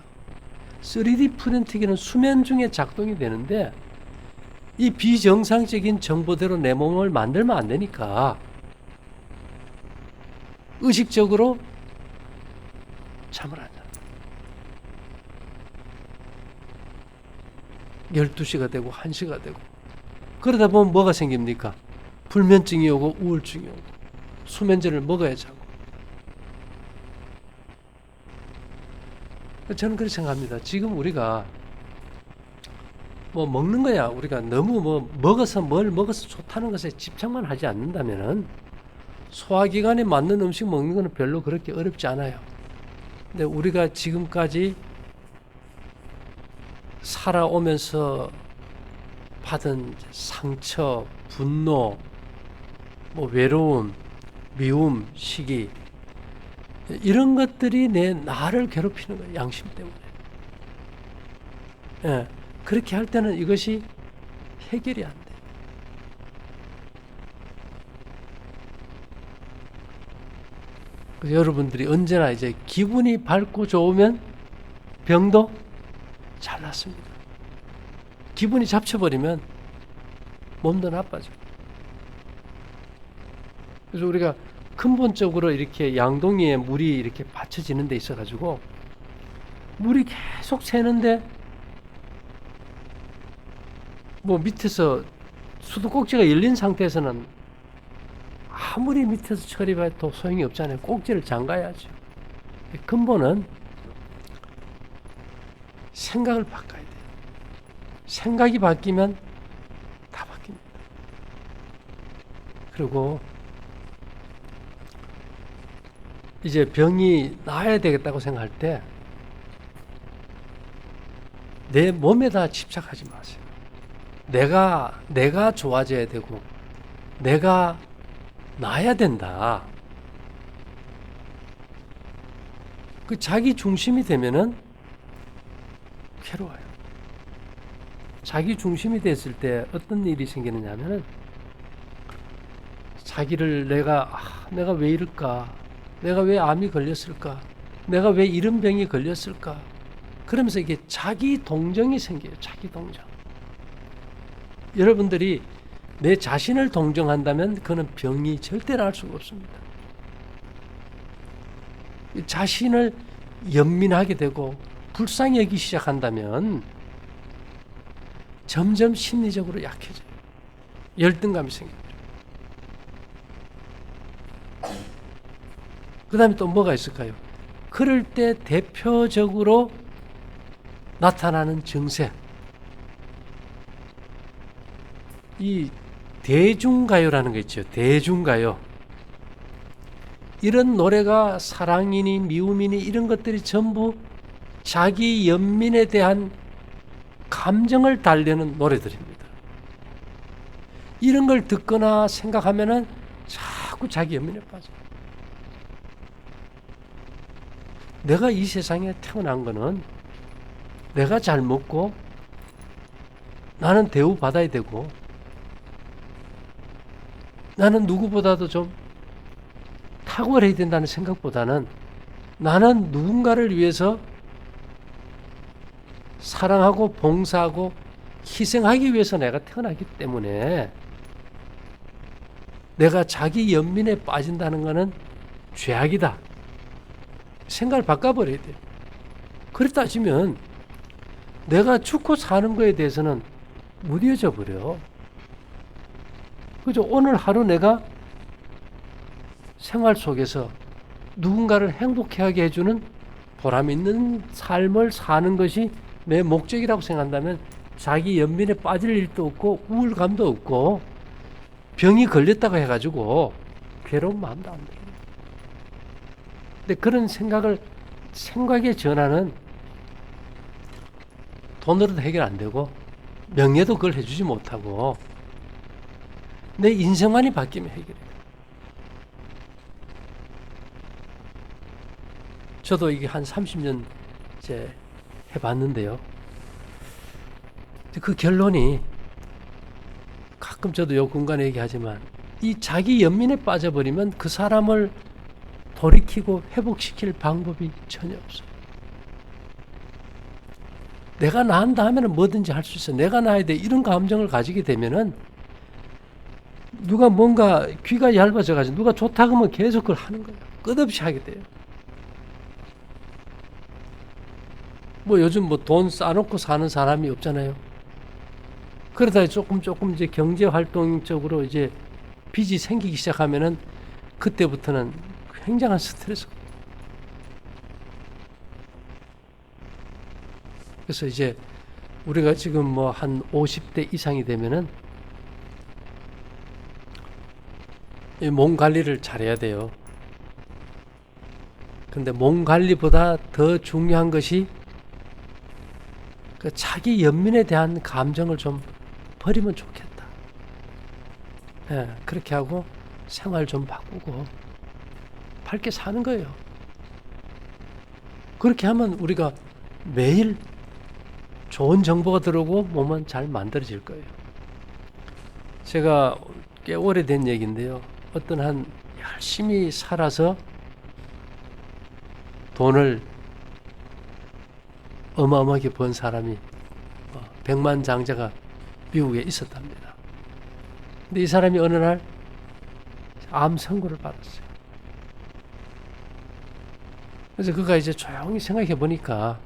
3D 프린트기는 수면 중에 작동이 되는데 이 비정상적인 정보대로 내 몸을 만들면 안 되니까 의식적으로 잠을 안 자요. 12시가 되고 1시가 되고 그러다 보면 뭐가 생깁니까? 불면증이 오고 우울증이 오고 수면제를 먹어야 자고. 저는 그렇게 생각합니다. 지금 우리가 뭐 먹는 거야 우리가 너무 뭐 먹어서 뭘 먹어서 좋다는 것에 집착만 하지 않는다면은 소화기관에 맞는 음식 먹는 거는 별로 그렇게 어렵지 않아요. 근데 우리가 지금까지 살아오면서 받은 상처, 분노, 뭐 외로움, 미움, 시기 이런 것들이 내 나를 괴롭히는 거예요. 양심 때문에. 예, 그렇게 할 때는 이것이 해결이 안 돼. 그래서 여러분들이 언제나 이제 기분이 밝고 좋으면 병도 잘 낫습니다. 기분이 잡쳐버리면 몸도 나빠져. 그래서 우리가 근본적으로 이렇게 양동이에 물이 이렇게 받쳐지는 데 있어가지고 물이 계속 새는데 뭐 밑에서 수도꼭지가 열린 상태에서는 아무리 밑에서 처리해도 소용이 없잖아요. 꼭지를 잠가야죠. 근본은 생각을 바꿔야 돼요. 생각이 바뀌면 다 바뀝니다. 그리고 이제 병이 나아야 되겠다고 생각할 때 내 몸에다 집착하지 마세요. 내가 좋아져야 되고 내가 나아야 된다. 그 자기 중심이 되면은 괴로워요. 자기 중심이 됐을 때 어떤 일이 생기느냐 하면은 자기를 내가 왜 이럴까? 내가 왜 암이 걸렸을까? 내가 왜 이런 병이 걸렸을까? 그러면서 이게 자기 동정이 생겨요. 자기 동정. 여러분들이 내 자신을 동정한다면 그는 병이 절대 나을 수가 없습니다. 자신을 연민하게 되고 불쌍히 여기기 시작한다면 점점 심리적으로 약해져요. 열등감이 생겨요. 그 다음에 또 뭐가 있을까요? 그럴 때 대표적으로 나타나는 증세. 이 대중가요라는 거 있죠. 대중가요. 이런 노래가 사랑이니 미움이니 이런 것들이 전부 자기 연민에 대한 감정을 달래는 노래들입니다. 이런 걸 듣거나 생각하면은 자꾸 자기 연민에 빠져요. 내가 이 세상에 태어난 거는 내가 잘 먹고 나는 대우받아야 되고 나는 누구보다도 좀 탁월해야 된다는 생각보다는 나는 누군가를 위해서 사랑하고 봉사하고 희생하기 위해서 내가 태어나기 때문에 내가 자기 연민에 빠진다는 것은 죄악이다. 생각을 바꿔버려야 돼요. 그렇게 따지면 내가 죽고 사는 거에 대해서는 무뎌져 버려. 그죠? 오늘 하루 내가 생활 속에서 누군가를 행복하게 해주는 보람 있는 삶을 사는 것이 내 목적이라고 생각한다면 자기 연민에 빠질 일도 없고 우울감도 없고 병이 걸렸다고 해가지고 괴로운 마음도 안 들어요. 근데 그런 생각의 전환은 돈으로도 해결 안 되고 명예도 그걸 해주지 못하고 내 인생만이 바뀌면 해결해요. 저도 이게 한 30년 이제 해봤는데요. 그 결론이 가끔 가끔 저도 요 공간에 얘기하지만 이 자기 연민에 빠져버리면 그 사람을 돌이키고 회복시킬 방법이 전혀 없어요. 내가 나은다 하면 뭐든지 할 수 있어. 내가 나야 돼. 이런 감정을 가지게 되면은 누가 뭔가 귀가 얇아져가지고 누가 좋다 그러면 계속 그걸 하는 거예요. 끝없이 하게 돼요. 뭐 요즘 뭐 돈 쌓아놓고 사는 사람이 없잖아요. 그러다 조금 이제 경제 활동적으로 이제 빚이 생기기 시작하면은 그때부터는 굉장한 스트레스. 그래서 이제 우리가 지금 뭐 한 50대 이상이 되면은 이 몸 관리를 잘해야 돼요. 근데 몸 관리보다 더 중요한 것이 그 자기 연민에 대한 감정을 좀 버리면 좋겠다. 예, 그렇게 하고 생활 좀 바꾸고 밝게 사는 거예요. 그렇게 하면 우리가 매일 좋은 정보가 들어오고 몸은 잘 만들어질 거예요. 제가 꽤 오래된 얘기인데요. 어떤 한 열심히 살아서 돈을 어마어마하게 번 사람이 백만장자가 미국에 있었답니다. 근데 이 사람이 어느 날 암 선고를 받았어요. 그래서 그가 이제 조용히 생각해 보니까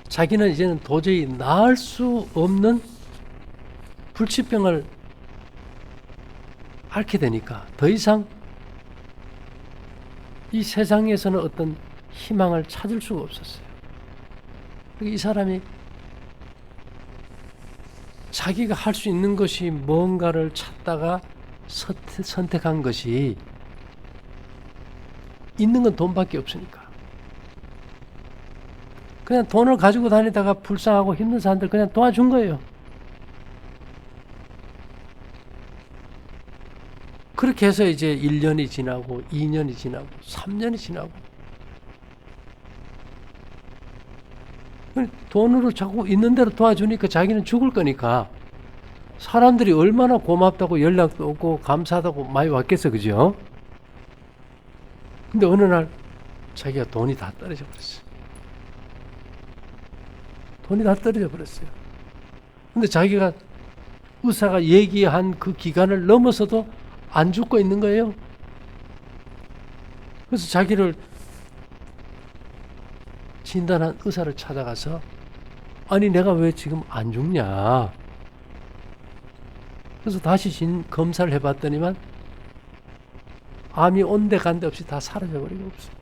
자기는 이제는 도저히 나을 수 없는 불치병을 앓게 되니까 더 이상 이 세상에서는 어떤 희망을 찾을 수가 없었어요. 이 사람이 자기가 할 수 있는 것이 뭔가를 찾다가 선택한 것이 있는 건 돈밖에 없으니까 그냥 돈을 가지고 다니다가 불쌍하고 힘든 사람들 그냥 도와준 거예요. 그렇게 해서 이제 1년이 지나고 2년이 지나고 3년이 지나고 돈으로 자꾸 있는 대로 도와주니까 자기는 죽을 거니까 사람들이 얼마나 고맙다고 연락도 오고 감사하다고 많이 왔겠어, 그죠? 근데 어느 날 자기가 돈이 다 떨어져 버렸어요. 돈이 다 떨어져 버렸어요. 근데 자기가 의사가 얘기한 그 기간을 넘어서도 안 죽고 있는 거예요. 그래서 자기를 진단한 의사를 찾아가서 아니 내가 왜 지금 안 죽냐. 그래서 다시 검사를 해봤더니만 암이 온데 간데 없이 다 사라져버리고 없어요.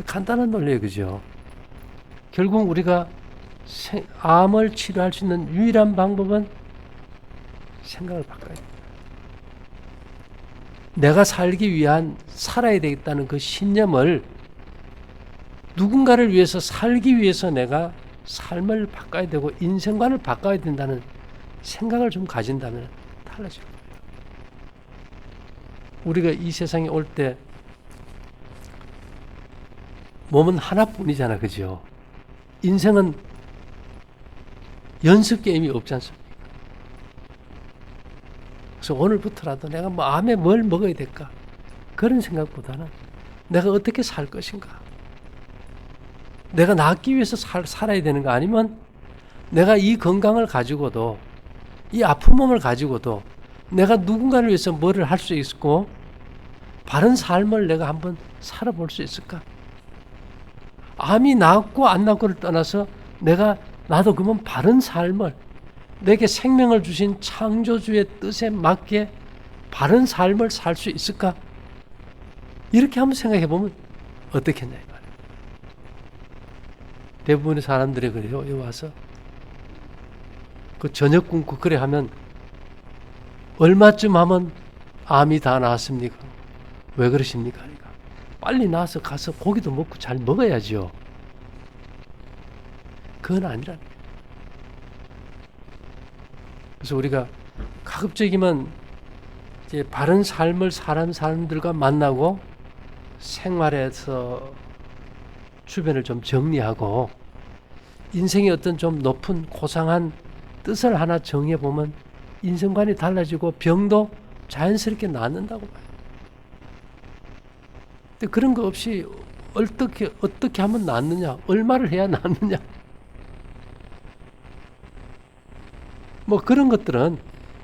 간단한 논리예요, 그죠? 결국 우리가 암을 치료할 수 있는 유일한 방법은 생각을 바꿔야 돼요. 내가 살기 위한 살아야 되겠다는 그 신념을 누군가를 위해서 살기 위해서 내가 삶을 바꿔야 되고 인생관을 바꿔야 된다는 생각을 좀 가진다면 달라질 거예요. 우리가 이 세상에 올 때 몸은 하나뿐이잖아, 그죠? 인생은 연습 게임이 없지 않습니까? 그래서 오늘부터라도 내가 뭐 암에 뭘 먹어야 될까? 그런 생각보다는 내가 어떻게 살 것인가? 내가 낫기 위해서 살아야 되는 거 아니면 내가 이 건강을 가지고도 이 아픈 몸을 가지고도 내가 누군가를 위해서 뭐를 할 수 있고 바른 삶을 내가 한번 살아볼 수 있을까? 암이 낫고 안 낫고를 떠나서 나도 그러면 바른 삶을 내게 생명을 주신 창조주의 뜻에 맞게 바른 삶을 살 수 있을까? 이렇게 한번 생각해 보면 어떻겠냐 이 말이에요. 대부분의 사람들이 그래요. 여기 와서 그 저녁 굶고 그래 하면 얼마쯤 하면 암이 다 나았습니까? 왜 그러십니까? 그러니까 빨리 나와서 가서 고기도 먹고 잘 먹어야죠. 그건 아니라는 거예요. 그래서 우리가 가급적이면 이제 바른 삶을 사는 사람들과 만나고 생활에서 주변을 좀 정리하고 인생의 어떤 좀 높은 고상한 뜻을 하나 정해보면 인생관이 달라지고 병도 자연스럽게 낫는다고 봐요. 근데 그런 거 없이 어떻게 하면 낫느냐, 얼마를 해야 낫느냐, 뭐 그런 것들은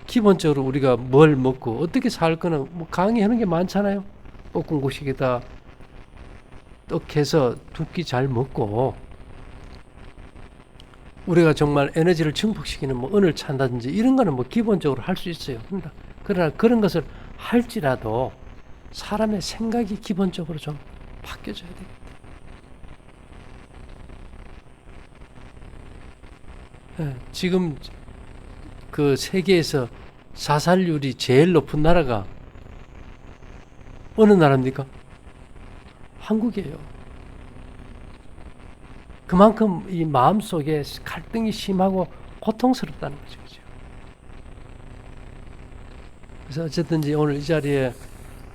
기본적으로 우리가 뭘 먹고 어떻게 살 거는 뭐 강의하는 게 많잖아요. 볶음국식에다 떡해서 두 끼 잘 먹고 우리가 정말 에너지를 증폭시키는 뭐 은을 찬다든지 이런 거는 뭐 기본적으로 할 수 있어요. 그러나 그런 것을 할지라도 사람의 생각이 기본적으로 좀 바뀌어져야 되겠다. 지금 그 세계에서 자살률이 제일 높은 나라가 어느 나라입니까? 한국이에요. 그만큼 이 마음속에 갈등이 심하고 고통스럽다는 거죠. 그죠? 그래서 어쨌든지 오늘 이 자리에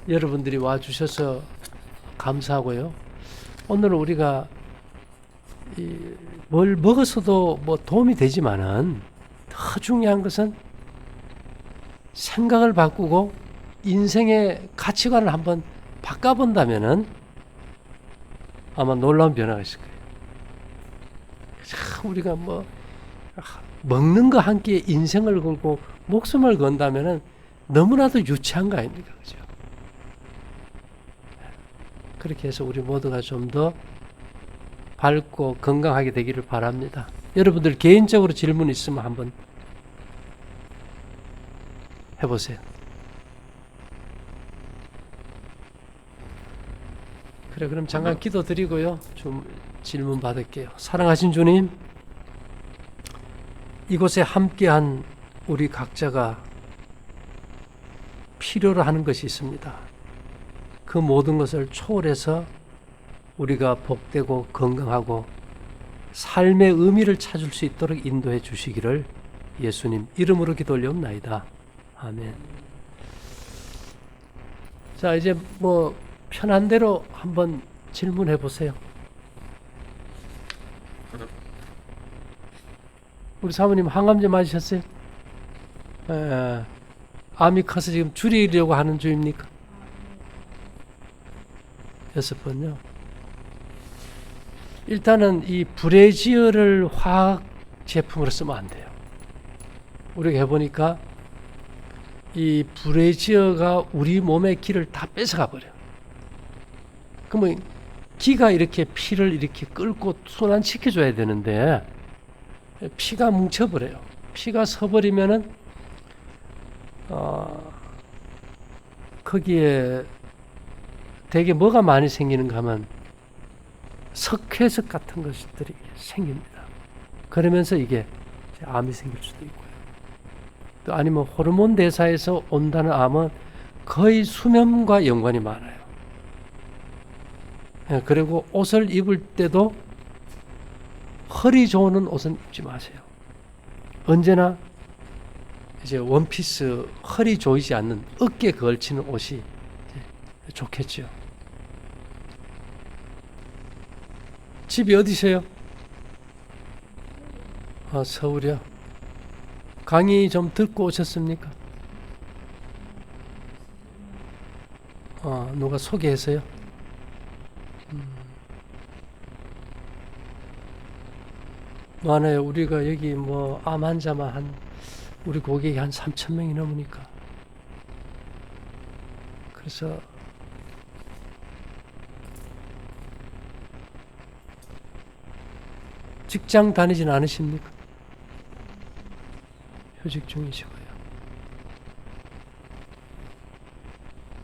여러분들이 와주셔서 감사하고요. 오늘 우리가 뭘 먹었어도 뭐 도움이 되지만은 더 중요한 것은 생각을 바꾸고 인생의 가치관을 한번 바꿔본다면은 아마 놀라운 변화가 있을 거예요. 우리가 뭐 먹는 거 한 끼에 인생을 걸고 목숨을 건다면은 너무나도 유치한 거 아닙니까? 그죠? 그렇게 해서 우리 모두가 좀 더 밝고 건강하게 되기를 바랍니다. 여러분들 개인적으로 질문 있으면 한번 해보세요. 그래, 그럼 잠깐 기도 드리고요. 좀 질문 받을게요. 사랑하신 주님, 이곳에 함께한 우리 각자가 필요로 하는 것이 있습니다. 그 모든 것을 초월해서 우리가 복되고 건강하고 삶의 의미를 찾을 수 있도록 인도해 주시기를 예수님 이름으로 기도 올려옵나이다. 아멘. 자, 이제 뭐 편한 대로 한번 질문해 보세요. 우리 사모님 항암제 맞으셨어요? 암이 커서 지금 줄이려고 하는 중입니까? 6번요. 일단은 이 브레지어를 화학 제품으로 쓰면 안 돼요. 우리가 해보니까 이 브레지어가 우리 몸의 기를 다 뺏어가 버려요. 그러면 기가 이렇게 피를 이렇게 끌고 순환시켜줘야 되는데 피가 뭉쳐버려요. 피가 서버리면은 거기에 되게 뭐가 많이 생기는가 하면 석회석 같은 것들이 생깁니다. 그러면서 이게 암이 생길 수도 있고요. 또 아니면 호르몬 대사에서 온다는 암은 거의 수면과 연관이 많아요. 그리고 옷을 입을 때도 허리 좋은 옷은 입지 마세요. 언제나 이제 원피스 허리 조이지 않는 어깨에 걸치는 옷이 좋겠죠. 집이 어디세요? 서울이요. 강의 좀 듣고 오셨습니까? 누가 소개해서요? 많아요. 우리가 여기 뭐 암 환자만 우리 고객이 한 3,000명이 넘으니까. 그래서 직장 다니진 않으십니까? 휴직 중이시고요.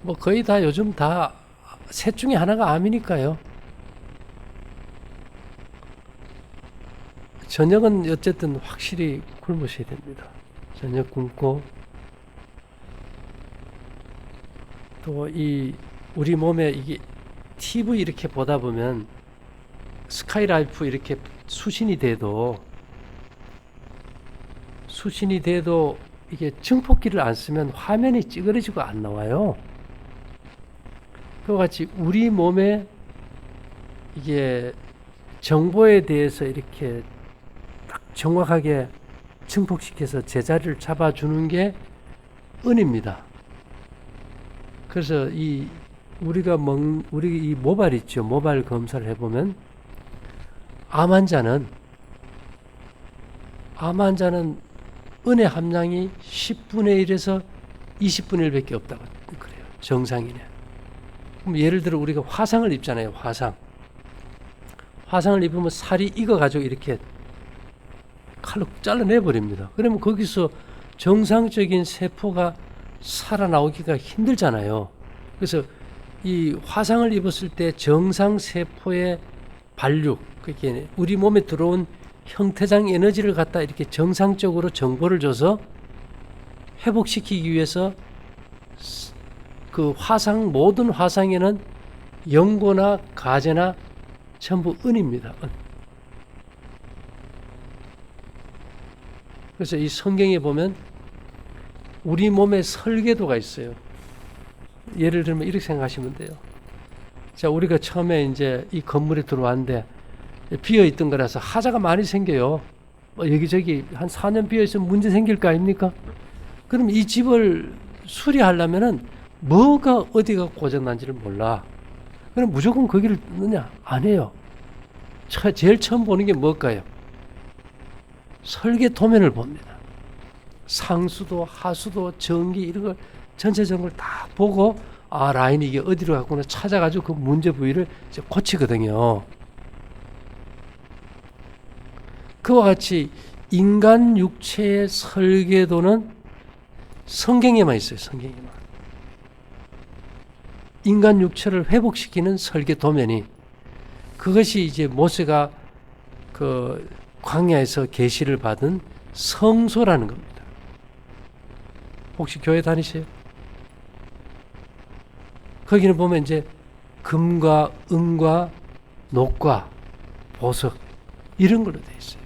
뭐 거의 다 요즘 다 셋 중에 하나가 암이니까요. 저녁은 어쨌든 확실히 굶으셔야 됩니다. 저녁 굶고 또 이 우리 몸에 이게 TV 이렇게 보다 보면 스카이라이프 이렇게 수신이 돼도 이게 증폭기를 안 쓰면 화면이 찌그러지고 안 나와요. 그와 같이 우리 몸에 이게 정보에 대해서 이렇게 딱 정확하게 증폭시켜서 제자리를 잡아주는 게 은입니다. 그래서 우리 이 모발 있죠. 모발 검사를 해보면 암 환자는 은의 함량이 10분의 1에서 20분의 1밖에 없다고 그래요. 정상이네. 그럼 예를 들어 우리가 화상을 입잖아요. 화상을 입으면 살이 익어가지고 이렇게 칼로 잘라내버립니다. 그러면 거기서 정상적인 세포가 살아나오기가 힘들잖아요. 그래서 이 화상을 입었을 때 정상 세포의 반륙, 그게 우리 몸에 들어온 형태장 에너지를 갖다 이렇게 정상적으로 정보를 줘서 회복시키기 위해서 그 모든 화상에는 연고나 가제나 전부 은입니다. 그래서 이 성경에 보면 우리 몸에 설계도가 있어요. 예를 들면 이렇게 생각하시면 돼요. 자, 우리가 처음에 이제 이 건물에 들어왔는데 비어 있던 거라서 하자가 많이 생겨요. 여기저기 한 4년 비어 있으면 문제 생길 거 아닙니까? 그럼 이 집을 수리하려면은 뭐가 어디가 고장난지를 몰라. 그럼 무조건 거기를 넣냐? 안 해요. 제일 처음 보는 게 뭘까요? 설계 도면을 봅니다. 상수도, 하수도, 전기 이런 걸 전체적으로 다 보고 라인이 이게 어디로 갔구나 찾아가지고 그 문제 부위를 이제 고치거든요. 그와 같이 인간 육체의 설계도는 성경에만 있어요. 성경에만. 인간 육체를 회복시키는 설계 도면이, 그것이 이제 모세가 그 광야에서 계시를 받은 성소라는 겁니다. 혹시 교회 다니세요? 거기는 보면 이제 금과 은과 녹과 보석 이런 걸로 되어 있어요.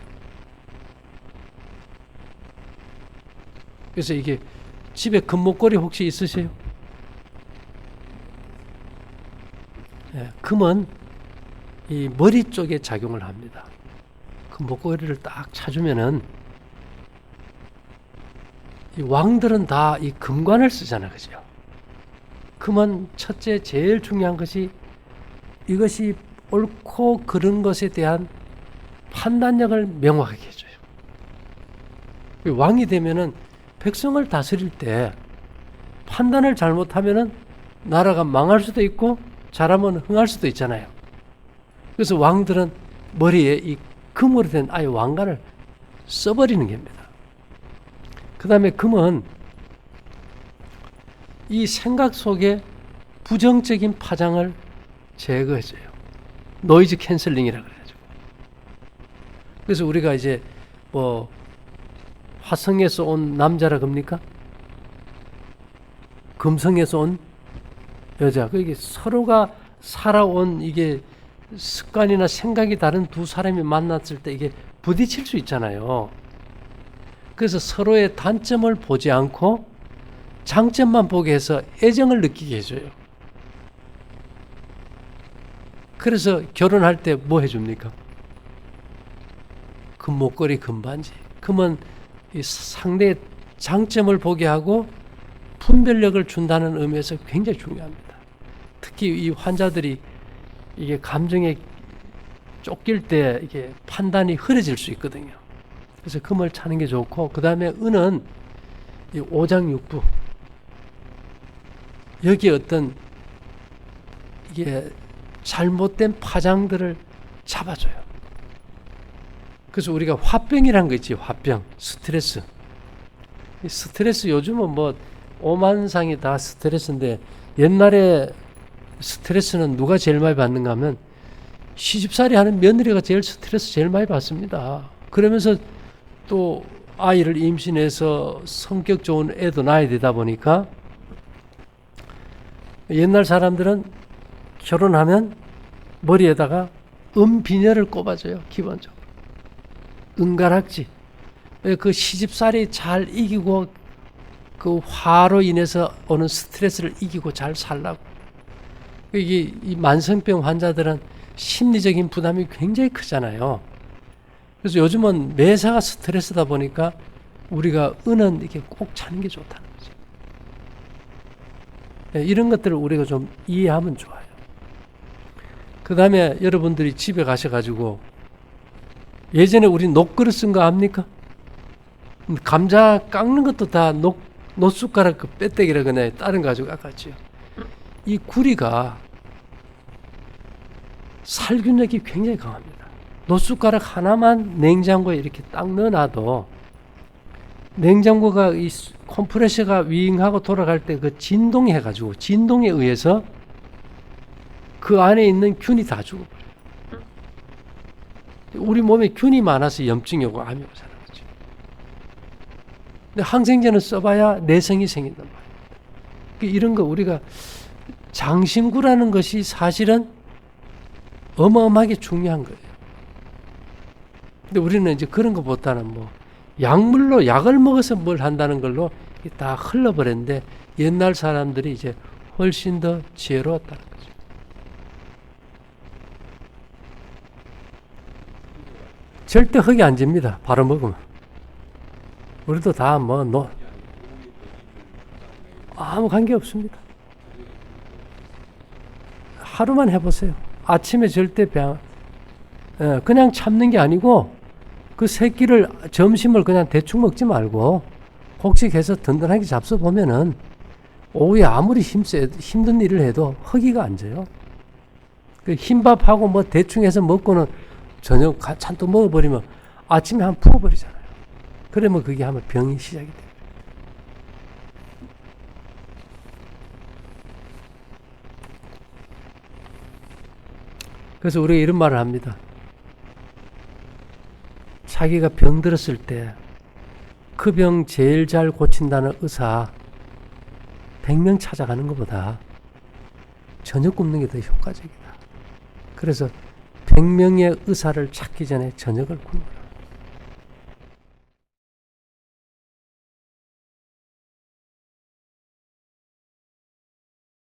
그래서 이게 집에 금목걸이 혹시 있으세요? 네, 금은 이 머리 쪽에 작용을 합니다. 금목걸이를 딱 차주면은 이 왕들은 다 이 금관을 쓰잖아요. 그죠? 금은 첫째 제일 중요한 것이 이것이 옳고 그른 것에 대한 판단력을 명확하게 해줘요. 왕이 되면은 백성을 다스릴 때 판단을 잘못하면은 나라가 망할 수도 있고 잘하면 흥할 수도 있잖아요. 그래서 왕들은 머리에 이 금으로 된 아예 왕관을 써버리는 겁니다. 그 다음에 금은 이 생각 속에 부정적인 파장을 제거해줘요. 노이즈 캔슬링이라 그래가지고. 그래서 우리가 이제 뭐 화성에서 온 남자라 겁니까? 금성에서 온 여자. 이게 서로가 살아온 이게 습관이나 생각이 다른 두 사람이 만났을 때 이게 부딪힐 수 있잖아요. 그래서 서로의 단점을 보지 않고 장점만 보게 해서 애정을 느끼게 해줘요. 그래서 결혼할 때 뭐 해줍니까? 금목걸이, 금반지. 금은 이 상대의 장점을 보게 하고 분별력을 준다는 의미에서 굉장히 중요합니다. 특히 이 환자들이 이게 감정에 쫓길 때 이게 판단이 흐려질 수 있거든요. 그래서 금을 차는 게 좋고, 그 다음에 은은 이 오장육부, 여기에 어떤 이게 잘못된 파장들을 잡아줘요. 그래서 우리가 화병이라는 거 있지. 화병, 스트레스. 이 스트레스 요즘은 뭐 오만상이 다 스트레스인데, 옛날에 스트레스는 누가 제일 많이 받는가 하면 시집살이 하는 며느리가 스트레스 제일 많이 받습니다. 그러면서 또 아이를 임신해서 성격 좋은 애도 낳아야 되다 보니까 옛날 사람들은 결혼하면 머리에다가 은비녀를 꼽아줘요. 기본적으로. 은가락지. 그 시집살이 잘 이기고 그 화로 인해서 오는 스트레스를 이기고 잘 살라고. 이게 이 만성병 환자들은 심리적인 부담이 굉장히 크잖아요. 그래서 요즘은 매사가 스트레스다 보니까 우리가 은은 이렇게 꼭 차는 게 좋다는 거죠. 이런 것들을 우리가 좀 이해하면 좋아요. 그 다음에 여러분들이 집에 가셔가지고 예전에 우리 녹그릇 쓴 거 압니까? 감자 깎는 것도 다 노숟가락 그 빼떼기라 그네 다른 거 가지고 깎았지요. 이 구리가 살균력이 굉장히 강합니다. 노숟가락 하나만 냉장고에 이렇게 딱 넣어놔도 냉장고가 이 컴프레셔가 윙하고 돌아갈 때 그 진동해가지고 진동에 의해서 그 안에 있는 균이 다 죽어버려요. 우리 몸에 균이 많아서 염증이 오고 암이 오잖아요. 근데 항생제는 써봐야 내성이 생긴단 말이에요. 이런 거 우리가 장신구라는 것이 사실은 어마어마하게 중요한 거예요. 근데 우리는 이제 그런 것보다는 뭐 약물로 약을 먹어서 뭘 한다는 걸로 다 흘러버렸는데 옛날 사람들이 이제 훨씬 더 지혜로웠다는 거죠. 절대 흙이 안 집니다. 바로 먹으면. 우리도 다 아무 관계 없습니다. 하루만 해보세요. 아침에 절대 그냥 참는 게 아니고 그 새끼를 점심을 그냥 대충 먹지 말고 혹시해서 든든하게 잡숴 보면은 오후에 아무리 힘든 일을 해도 허기가 안 져요. 그 흰밥하고 뭐 대충 해서 먹고는 저녁 잔뜩 먹어버리면 아침에 한번 부어버리잖아요. 그러면 그게 하면 병이 시작이 돼요. 그래서 우리가 이런 말을 합니다. 자기가 병 들었을 때 그 병 제일 잘 고친다는 의사 100명 찾아가는 것보다 저녁 굶는 게 더 효과적이다. 그래서 100명의 의사를 찾기 전에 저녁을 굶어라.